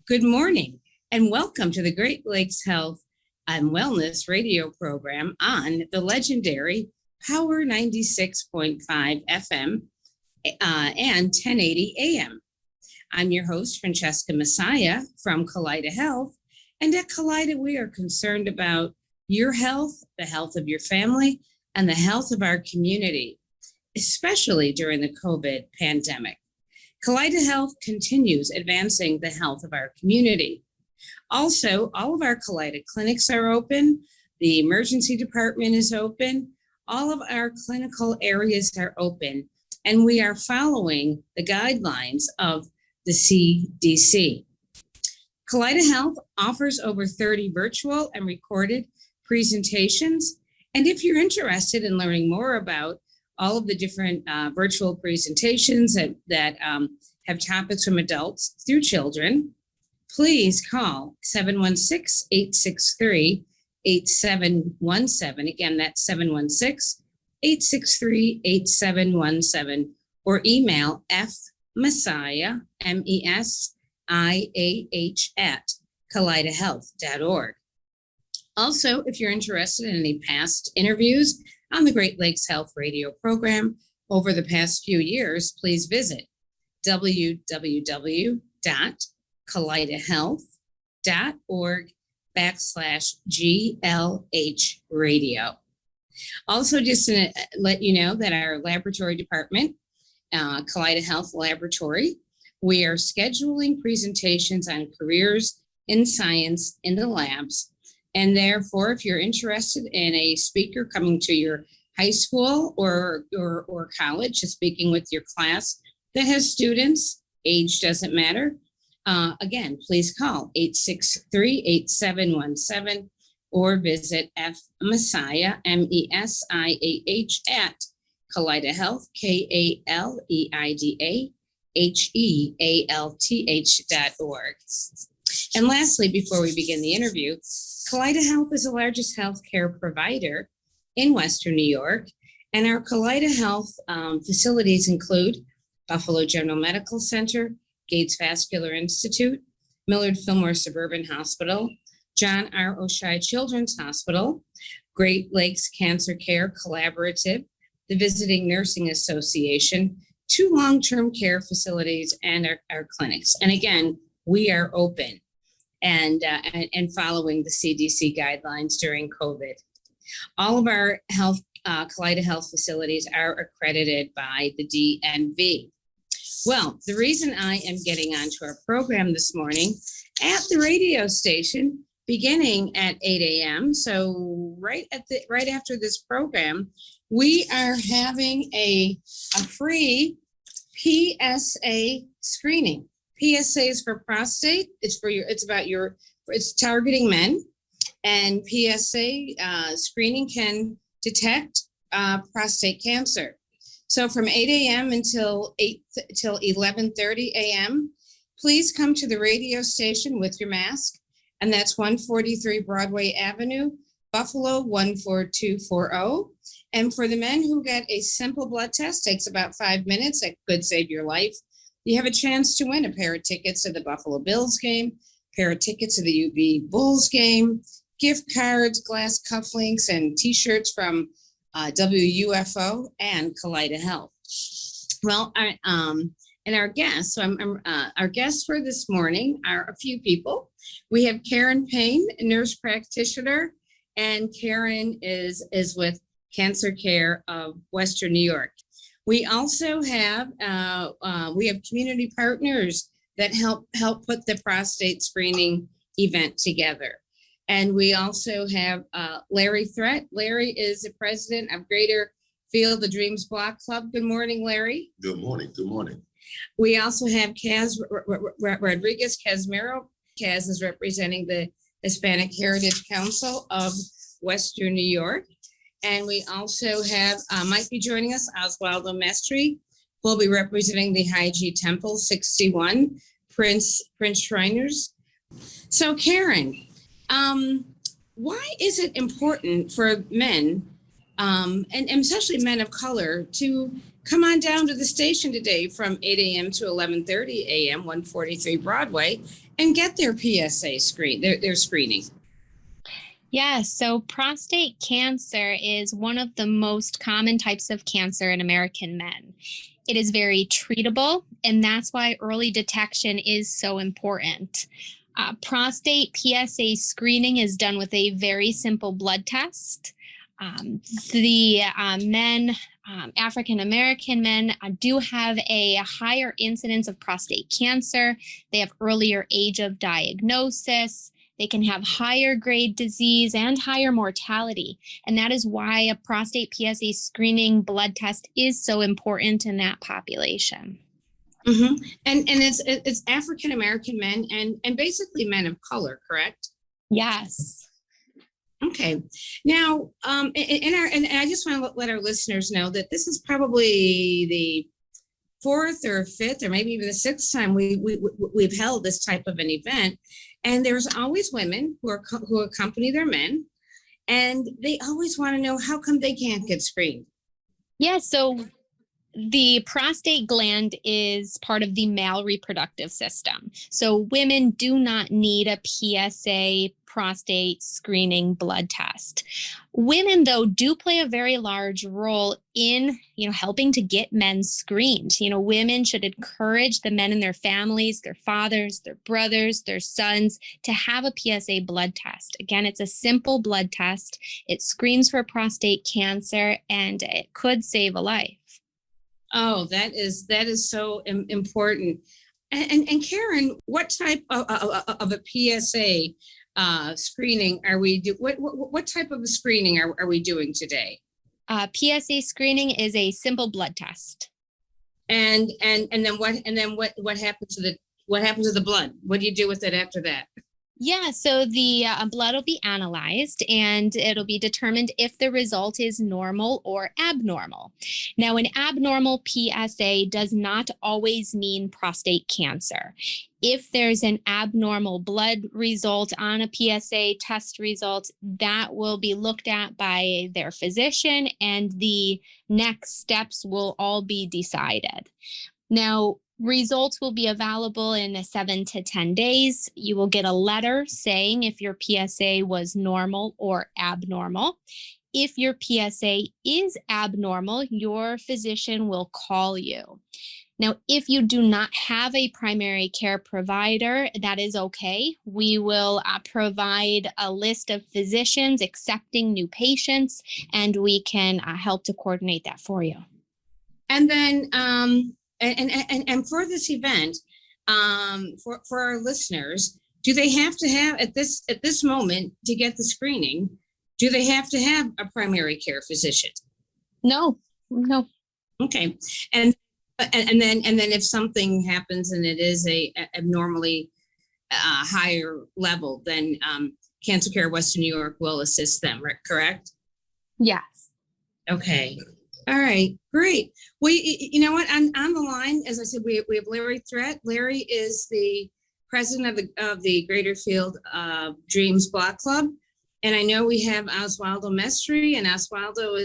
Good morning, and welcome to the Great Lakes Health and Wellness radio program on the legendary Power 96.5 FM and 1080 AM. I'm your host, Francesca Messiah from Kaleida Health, and at Kaleida, we are concerned about your health, the health of your family, and the health of our community, especially during the COVID pandemic. Kaleida Health continues advancing the health of our community. Also, all of our Kaleida clinics are open. The emergency department is open. All of our clinical areas are open, and we are following the guidelines of the CDC. Kaleida Health offers over 30 virtual and recorded presentations. And if you're interested in learning more about all of the different virtual presentations that have topics from adults through children, please call 716-863-8717. Again, that's 716-863-8717, or email fmessiah, MESIAH, at KaleidaHealth.org. Also, if you're interested in any past interviews on the Great Lakes Health radio program over the past few years, please visit www.KaleidaHealth.org/GLH radio. Also, just to let you know that our laboratory department, Kaleida Health Laboratory, we are scheduling presentations on careers in science in the labs. And therefore, if you're interested in a speaker coming to your high school or college, just speaking with your class that has students, age doesn't matter. Again, please call 863-8717 or visit fmessiah, MESIAH, at Kaleida Health, KaleidaHealth.org. And lastly, before we begin the interview, Kaleida Health is the largest healthcare provider in Western New York, and our Kaleida Health facilities include Buffalo General Medical Center, Gates Vascular Institute, Millard Fillmore Suburban Hospital, John R. Oshai Children's Hospital, Great Lakes Cancer Care Collaborative, the Visiting Nursing Association, 2 long-term care facilities, and our clinics. And again, we are open and following the CDC guidelines during COVID. All of our Kaleida Health facilities are accredited by the DNV. Well, the reason I am getting onto our program this morning at the radio station, beginning at 8 a.m., so right after this program, we are having a free PSA screening. PSA is for prostate. It's targeting men, and PSA screening can detect prostate cancer. So from 8 a.m. until 11:30 a.m., please come to the radio station with your mask, and that's 143 Broadway Avenue, Buffalo 14240. And for the men who get a simple blood test, takes about 5 minutes, that could save your life. You have a chance to win a pair of tickets to the Buffalo Bills game, pair of tickets to the UB Bulls game, gift cards, glass cufflinks, and t-shirts from WUFO and Kaleida Health. Well, our guests, our guests for this morning are a few people. We have Karen Payne, a nurse practitioner, and Karen is with Cancer Care of Western New York. We also have community partners that help put the prostate screening event together. And we also have Larry Threat. Larry is the president of Greater Field of Dreams Block Club. Good morning, Larry. Good morning. Good morning. We also have Kaz Rodriguez Casmero. Kaz is representing the Hispanic Heritage Council of Western New York. And we also have, might be joining us, Oswaldo Mestre, who will be representing the Haiji Temple 61, Prince Shriners. So Karen, why is it important for men, and especially men of color, to come on down to the station today from 8 a.m. to 11:30 a.m., 143 Broadway, and get their PSA their screening. Yeah, so prostate cancer is one of the most common types of cancer in American men. It is very treatable, and that's why early detection is so important. Prostate PSA screening is done with a very simple blood test. African American men do have a higher incidence of prostate cancer. They have earlier age of diagnosis. They can have higher grade disease and higher mortality. And that is why a prostate PSA screening blood test is so important in that population. Mm-hmm. And it's African American men and basically men of color, correct? Yes. Okay. Now, and I just want to let our listeners know that this is probably the fourth or fifth or maybe even the sixth time we've held this type of an event. And there's always women who accompany their men, and they always want to know how come they can't get screened. Yeah, so the prostate gland is part of the male reproductive system. So women do not need a PSA prostate screening blood test. Women, though, do play a very large role in, helping to get men screened. Women should encourage the men in their families, their fathers, their brothers, their sons, to have a PSA blood test. Again, it's a simple blood test. It screens for prostate cancer, and it could save a life. Oh, that is so important. And Karen, what type of a PSA screening are we do? What type of a screening are we doing today? PSA screening is a simple blood test. And then what happens to the blood? What do you do with it after that? Yeah, so the blood will be analyzed, and it'll be determined if the result is normal or abnormal. Now, an abnormal PSA does not always mean prostate cancer. If there's an abnormal blood result on a PSA test result, that will be looked at by their physician, and the next steps will all be decided. Now, results will be available in 7 to 10 days. You will get a letter saying if your PSA was normal or abnormal. If your PSA is abnormal, your physician will call you. Now, if you do not have a primary care provider, that is okay. We will provide a list of physicians accepting new patients, and we can help to coordinate that for you. And then, and for this event, for our listeners, do they have to have at this moment to get the screening? Do they have to have a primary care physician? No. Okay, and then if something happens and it is a abnormally higher level, then Cancer Care Western New York will assist them. Correct? Yes. Okay. All right, great. Well, you know what? On the line, as I said, we have Larry Threat. Larry is the president of the Greater Field Dreams Block Club, and I know we have Oswaldo Mestri, and Oswaldo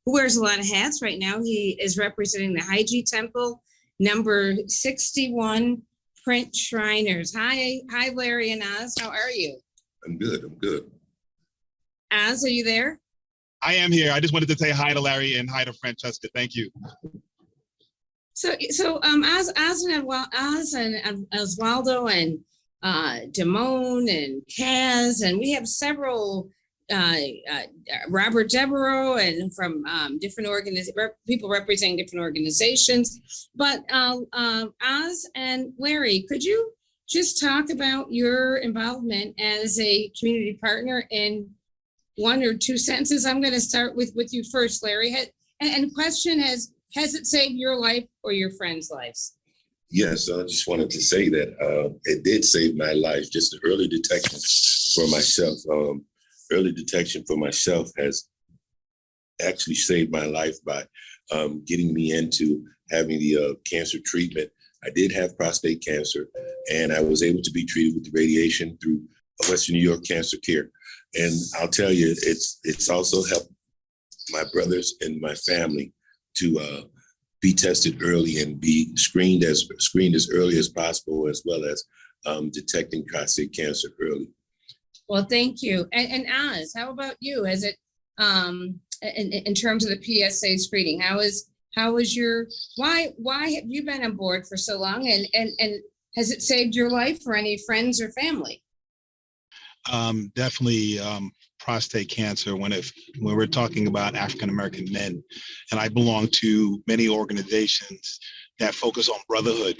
who wears a lot of hats right now. He is representing the Haiji Temple, number 61 Print Shriners. Hi, Larry and Oz. How are you? I'm good. Oz, are you there? I am here. I just wanted to say hi to Larry and hi to Francesca. Thank you. So Oz and Oswaldo and Damone and Kaz, and we have several Robert Devereaux and from different people representing different organizations. But Oz and Larry, could you just talk about your involvement as a community partner in 1 or 2 sentences? I'm going to start with you first, Larry. And the question is, has it saved your life or your friends' lives? Yes, I just wanted to say that it did save my life. Just the early detection for myself. Early detection for myself has actually saved my life by getting me into having the cancer treatment. I did have prostate cancer, and I was able to be treated with the radiation through Western New York Cancer Care. And I'll tell you, it's also helped my brothers and my family to be tested early and be screened as early as possible, as well as detecting prostate cancer early. Well, thank you. And Oz, how about you? Has it, in terms of the PSA screening, how is your, why have you been on board for so long? And has it saved your life or any friends or family? Definitely prostate cancer when we're talking about African American men. And I belong to many organizations that focus on brotherhood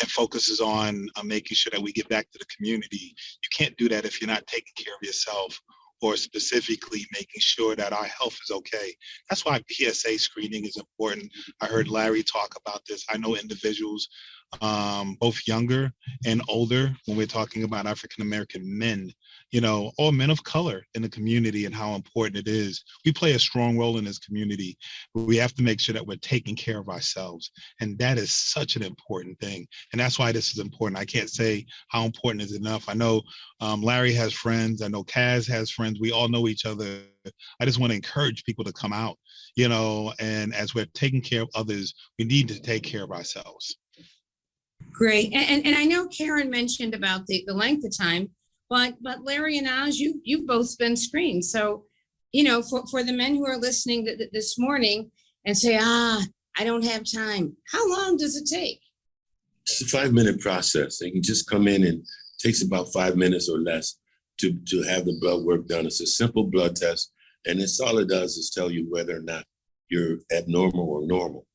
and focuses on making sure that we get back to the community. You can't do that if you're not taking care of yourself, or specifically making sure that our health is okay. That's why PSA screening is important. I heard Larry talk about this. I know individuals, both younger and older, when we're talking about African American men, or men of color in the community, and how important it is. We play a strong role in this community, but we have to make sure that we're taking care of ourselves. And that is such an important thing. And that's why this is important. I can't say how important is enough. I know Larry has friends. I know Kaz has friends. We all know each other. I just want to encourage people to come out, and as we're taking care of others, we need to take care of ourselves. Great. And I know Karen mentioned about the length of time, but Larry and Oz, you've both been screened. So, for the men who are listening this morning and say, I don't have time, how long does it take? It's a 5-minute process. They can just come in, and it takes about 5 minutes or less to have the blood work done. It's a simple blood test, and it's all it does is tell you whether or not you're abnormal or normal.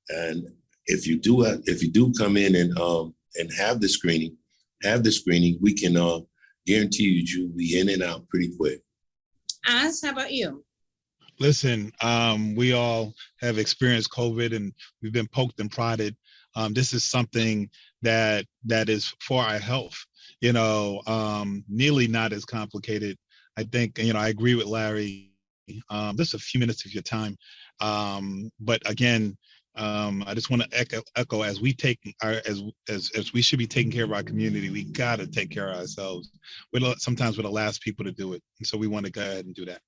And if you do come in and have the screening, we can guarantee you'll be in and out pretty quick. Oz, how about you? Listen, we all have experienced COVID, and we've been poked and prodded. This is something that is for our health, nearly not as complicated. I think, I agree with Larry. Just a few minutes of your time. But again, I just want to echo as we as we should be taking care of our community, we got to take care of ourselves. Sometimes we're the last people to do it. And so we want to go ahead and do that.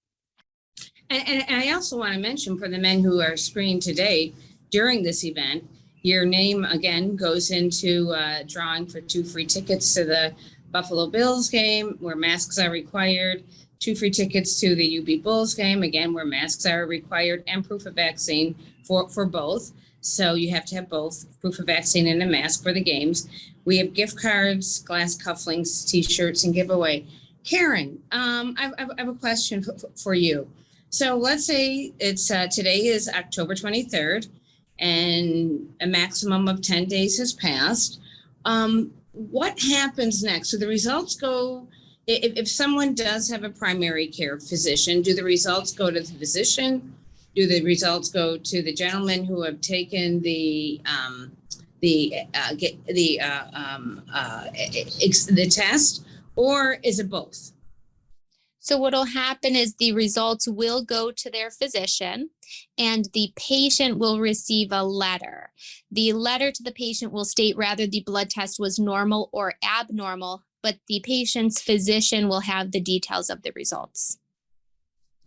And I also want to mention, for the men who are screened today during this event, your name again goes into drawing for 2 free tickets to the Buffalo Bills game, where masks are required, 2 free tickets to the UB Bulls game, again, where masks are required, and proof of vaccine for both. So you have to have both proof of vaccine and a mask for the games. We have gift cards, glass cufflinks, T-shirts, and giveaway. Karen, I have a question for you. So let's say it's today is October 23rd, and a maximum of 10 days has passed. What happens next? So the results go, if someone does have a primary care physician, do the results go to the physician? Do the results go to the gentlemen who have taken the test, or is it both? So what will happen is the results will go to their physician, and the patient will receive a letter. The letter to the patient will state whether the blood test was normal or abnormal, but the patient's physician will have the details of the results.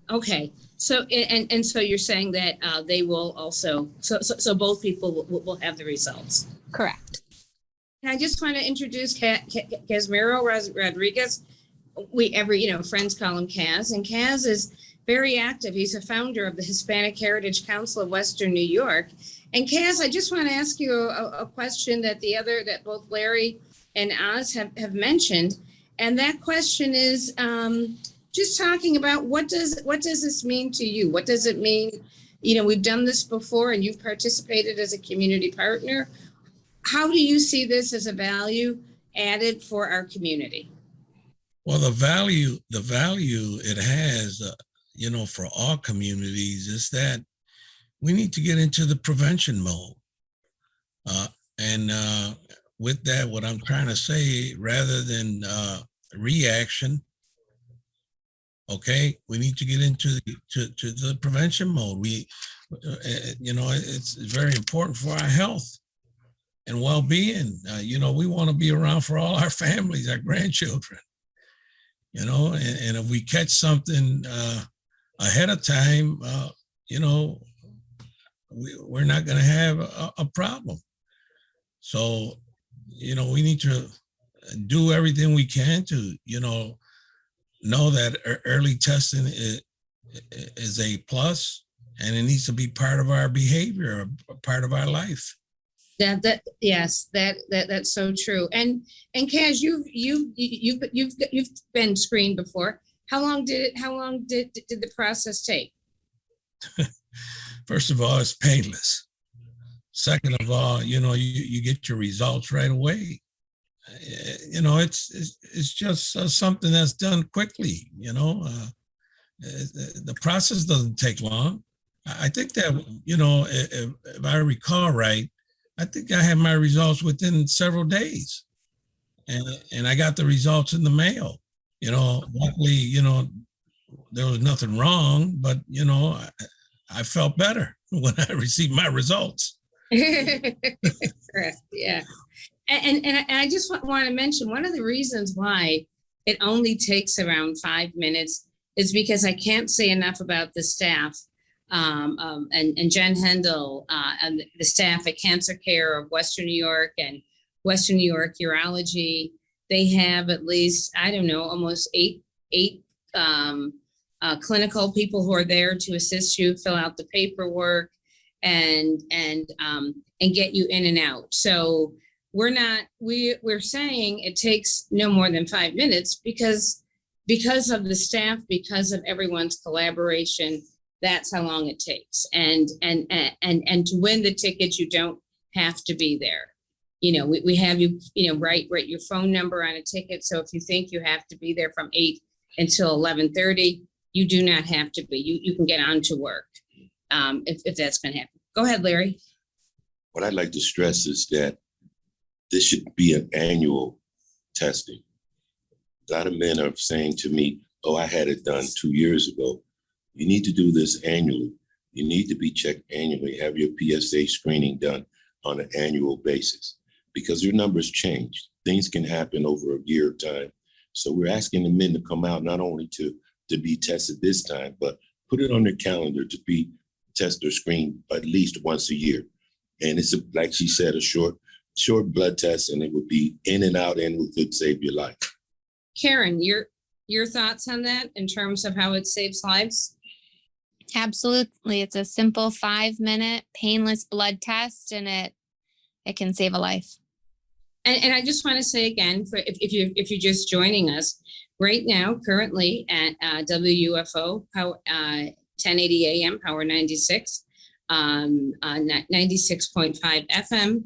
Okay, so and so you're saying that they will also, so both people will have the results. Correct. And I just want to introduce Casimiro Rodriguez. Friends call him Kaz, and Kaz is very active. He's a founder of the Hispanic Heritage Council of Western New York. And Kaz, I just want to ask you a question that both Larry and Oz have mentioned, and that question is just talking about what does this mean to you? What does it mean? We've done this before, and you've participated as a community partner. How do you see this as a value added for our community? Well, the value it has, for all communities is that we need to get into the prevention mode. And with that, what I'm trying to say, rather than reaction, okay, we need to get into the prevention mode. It's very important for our health and well-being. We want to be around for all our families, our grandchildren. And if we catch something ahead of time, we're not going to have a problem. So, we need to do everything we can to, know that early testing is a plus, and it needs to be part of our behavior, a part of our life. Yes, that's so true. And Kaz, you've been screened before. How long did the process take? First of all, it's painless. Second of all, you get your results right away. It's just something that's done quickly. The process doesn't take long. I think that, if I recall right, I think I had my results within several days, and I got the results in the mail. Luckily, there was nothing wrong, but I felt better when I received my results. Correct. Yeah. And I just want to mention one of the reasons why it only takes around 5 minutes is because I can't say enough about the staff. And Jen Hendel and the staff at Cancer Care of Western New York and Western New York Urology, they have at least, I don't know, almost eight clinical people who are there to assist you, fill out the paperwork, and get you in and out. So we're saying it takes no more than 5 minutes because of the staff, because of everyone's collaboration. That's how long it takes. And to win the tickets, you don't have to be there. We have you, write your phone number on a ticket. So if you think you have to be there from 8 until 11:30, you do not have to be. You can get on to work if that's going to happen. Go ahead, Larry. What I'd like to stress is that this should be an annual testing. A lot of men are saying to me, oh, I had it done 2 years ago. You need to do this annually. You need to be checked annually, have your PSA screening done on an annual basis because your numbers changed. Things can happen over a year of time. So we're asking the men to come out not only to be tested this time, but put it on their calendar to be tested or screened at least once a year. And it's, like she said, a short blood test, and it would be in and out, and it could save your life. Karen, your thoughts on that in terms of how it saves lives? Absolutely. It's a simple 5-minute painless blood test, and it can save a life. And I just want to say again, for if you're just joining us right now, currently at WUFO 1080 AM Power 96, 96.5 FM.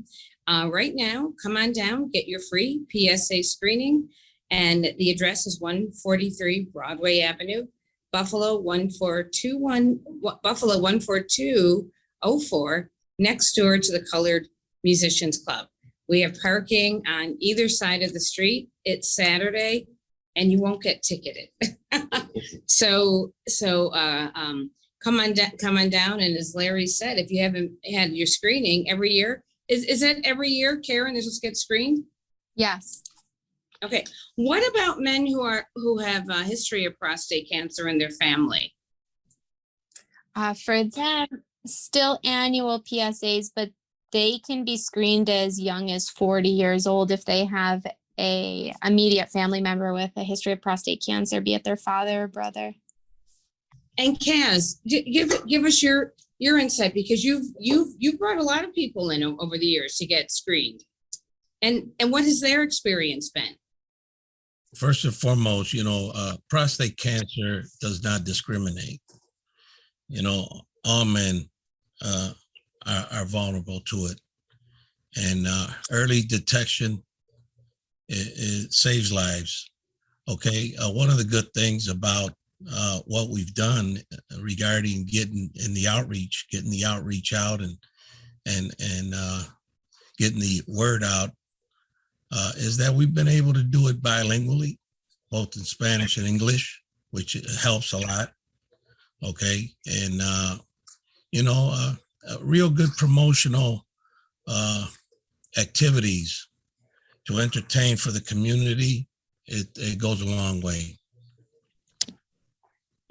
Right now, come on down, get your free PSA screening, and the address is 143 Broadway Avenue, Buffalo 14204, next door to the Colored Musicians Club. We have parking on either side of the street. It's Saturday, and you won't get ticketed. So come on down. And as Larry said, if you haven't had your screening every year, is it every year, Karen, they just get screened? Yes. Okay. What about men who have a history of prostate cancer in their family? For them, still annual PSAs, but they can be screened as young as 40 years old if they have a immediate family member with a history of prostate cancer, be it their father or brother. And Kaz, give us your insight, because you've brought a lot of people in over the years to get screened, and what has their experience been? First and foremost, prostate cancer does not discriminate. All men are vulnerable to it, and early detection it saves lives. Okay, one of the good things about what we've done regarding getting the outreach out and getting the word out is that we've been able to do it bilingually, both in Spanish and English, which helps a lot. Okay, and real good promotional activities to entertain for the community. It goes a long way.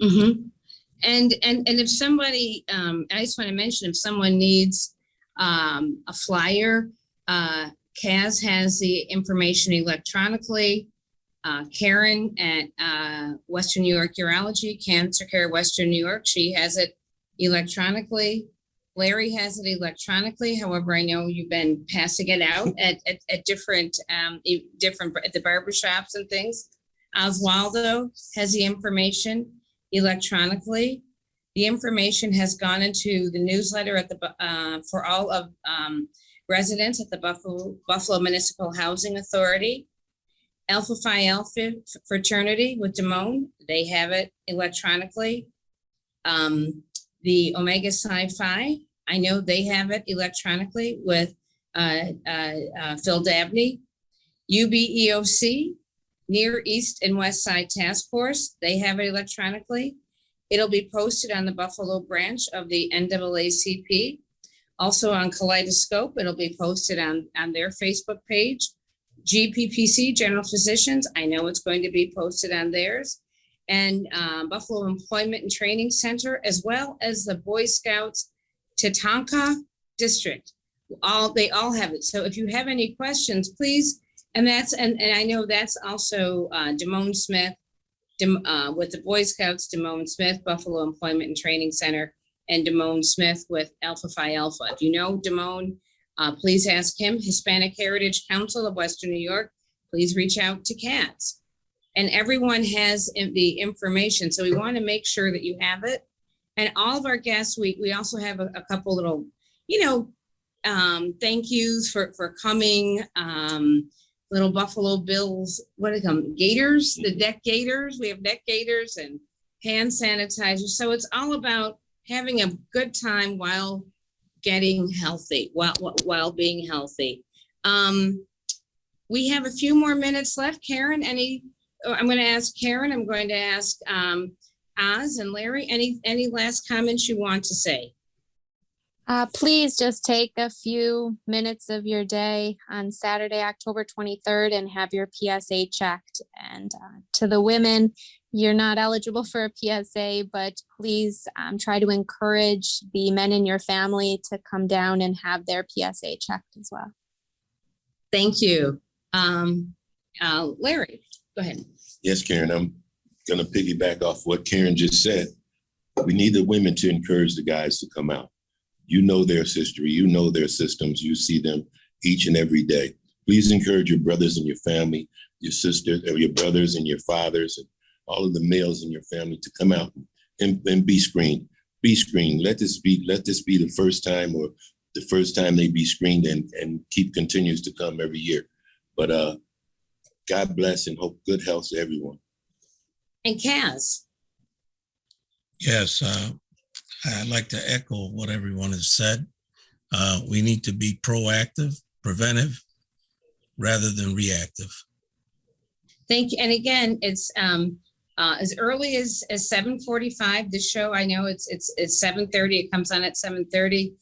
Mm-hmm. And if somebody, I just want to mention, if someone needs a flyer, Kaz has the information electronically. Karen at Western New York Urology, Cancer Care Western New York, she has it electronically. Larry has it electronically. However, I know you've been passing it out at different at the barbershops and things. Oswaldo has the information electronically. The information has gone into the newsletter at the for all of residents at the Buffalo Municipal Housing Authority. Alpha Phi Alpha fraternity with Damone, they have it electronically. The Omega Psi Phi, I know they have it electronically with Phil Dabney. UBEOC, Near East and West Side Task Force, they have it electronically. It'll be posted on the Buffalo branch of the NAACP. Also on Kaleidoscope, it'll be posted on their Facebook page. GPPC, General Physicians, I know it's going to be posted on theirs. And Buffalo Employment and Training Center, as well as the Boy Scouts Tatanka District. They all have it. So if you have any questions, please, and I know that's also Damone Smith, with the Boy Scouts, Damone Smith, Buffalo Employment and Training Center, and Damone Smith with Alpha Phi Alpha. If you know Damone, please ask him. Hispanic Heritage Council of Western New York, please reach out to Kaz. And everyone has the information, so we want to make sure that you have it. And all of our guests, we also have a couple little, thank yous for coming. Little Buffalo Bills, what do they come? Gators, the deck gators. We have deck gators and hand sanitizer. So it's all about having a good time while getting healthy, while being healthy. We have a few more minutes left. Karen, I'm going to ask Karen. I'm going to ask Oz and Larry. Any last comments you want to say? Please just take a few minutes of your day on Saturday, October 23rd, and have your PSA checked. And to the women, you're not eligible for a PSA, but please try to encourage the men in your family to come down and have their PSA checked as well. Thank you. Larry, go ahead. Yes, Karen, I'm going to piggyback off what Karen just said. We need the women to encourage the guys to come out. You know their history, you know their systems, you see them each and every day. Please encourage your brothers and your family, your sisters, or your brothers and your fathers, and all of the males in your family to come out and be screened. Be screened. Let this be the first time, or the first time they be screened, and continues to come every year. But God bless and hope good health to everyone. And Kaz. Yes, I'd like to echo what everyone has said. We need to be proactive, preventive, rather than reactive. Thank you. And again, it's as early as 7:45. This show, I know it's 7:30. It comes on at 7:30.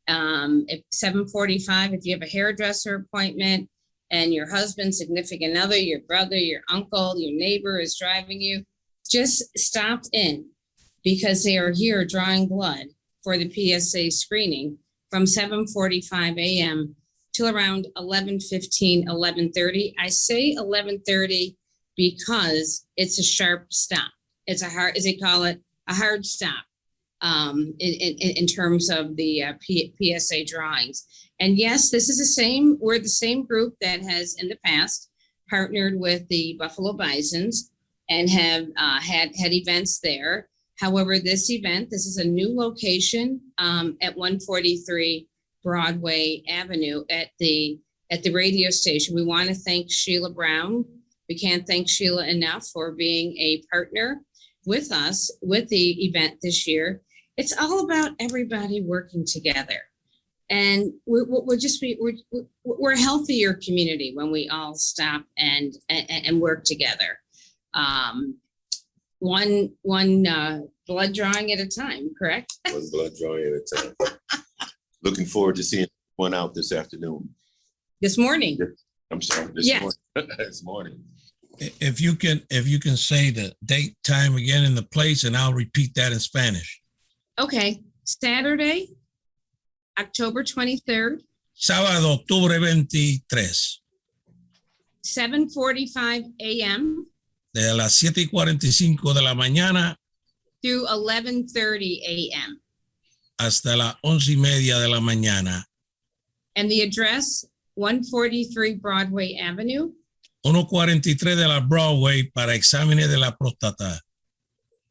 At 7:45, if you have a hairdresser appointment and your husband, significant other, your brother, your uncle, your neighbor is driving you, just stop in, because they are here drawing blood for the PSA screening from 7:45 a.m. till around 11:15, 11:30. I say 11:30 because it's a sharp stop. It's a hard, as they call it, a hard stop in terms of the PSA drawings. And yes, this is we're the same group that has in the past partnered with the Buffalo Bisons and have had events there. However, this is a new location at 143 Broadway Avenue at the radio station. We want to thank Sheila Brown. We can't thank Sheila enough for being a partner with us with the event this year. It's all about everybody working together, and we're a healthier community when we all stop and work together. One blood drawing at a time, correct? One blood drawing at a time. Looking forward to seeing one out this afternoon. This morning. I'm sorry, Yes. morning. This morning. If you can say the date, time again, and the place, and I'll repeat that in Spanish. Okay, Saturday, October 23rd, Sábado, octubre 23, 7:45 a.m. de las 7:45 de la mañana through 11:30 a.m. hasta las 11:30 de la mañana. And the address, 143 Broadway Avenue, 143 de la Broadway para exámenes de la próstata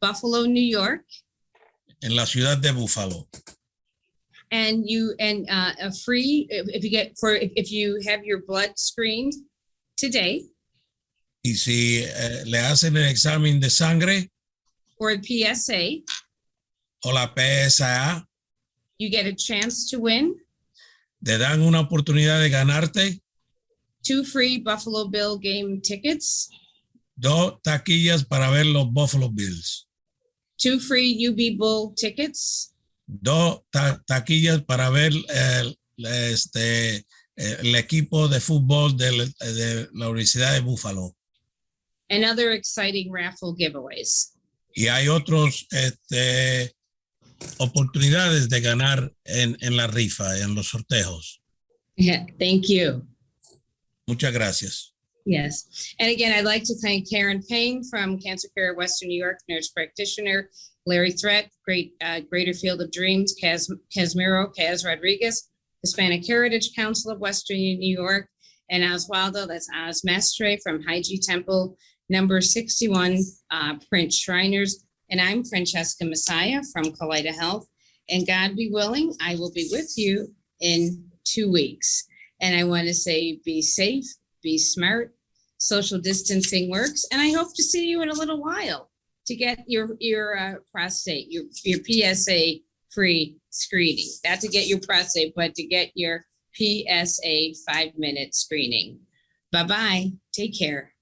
Buffalo, New York. en la ciudad de Buffalo. And a free, if you have your blood screened today Y si le hacen el examen de sangre for the PSA, o la PSA, you get a chance to win le dan una oportunidad de ganarte 2 free Buffalo Bill game tickets, 2 taquillas para ver los Buffalo Bills, 2 free UB Bull tickets, 2 taquillas para ver el equipo de fútbol de la Universidad de Buffalo. and other exciting raffle giveaways. Y hay otros oportunidades de ganar en la rifa, en los sorteos. Yeah, thank you. Muchas gracias. Yes. And again, I'd like to thank Karen Payne from Cancer Care Western New York, nurse practitioner, Larry Threat, Greater Field of Dreams, Kaz Rodriguez, Hispanic Heritage Council of Western New York, and Oswaldo, that's Oz Mestre from Hygie Temple, number 61, Prince Shriners. And I'm Francesca Messiah from Kaleida Health. And God be willing, I will be with you in 2 weeks. And I want to say, be safe, be smart, social distancing works. And I hope to see you in a little while to get your prostate, your PSA free screening. Not to get your prostate, but to get your PSA 5-minute screening. Bye-bye. Take care.